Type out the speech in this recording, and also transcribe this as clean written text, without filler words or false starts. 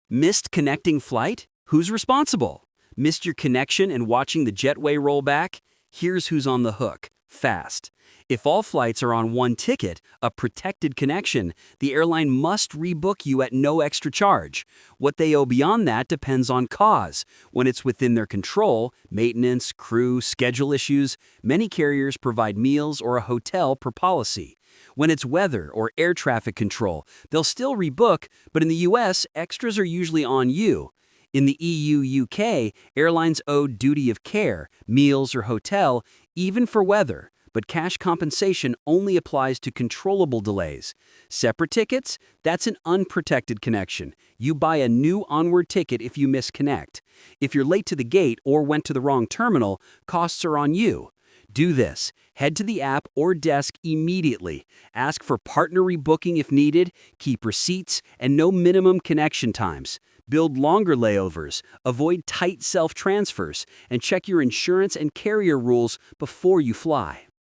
Missed connecting flight? Who's responsible? Missed your connection and watching the jetway roll back? Here's who's on the hook, fast. If all flights are on one ticket, a protected connection, the airline must rebook you at no extra charge. What they owe beyond that depends on cause. When it's within their control, maintenance, crew, schedule issues, many carriers provide meals or a hotel per policy. When it's weather or air traffic control, they'll still rebook, but in the US, extras are usually on you. In the EU/UK, airlines owe duty of care, meals or hotel, even for weather, but cash compensation only applies to controllable delays. Separate tickets? That's an unprotected connection. You buy a new onward ticket if you misconnect. If you're late to the gate or went to the wrong terminal, costs are on you. Do this. Head to the app or desk immediately. Ask for partner rebooking if needed, keep receipts, and no minimum connection times. Build longer layovers, avoid tight self-transfers, and check your insurance and carrier rules before you fly.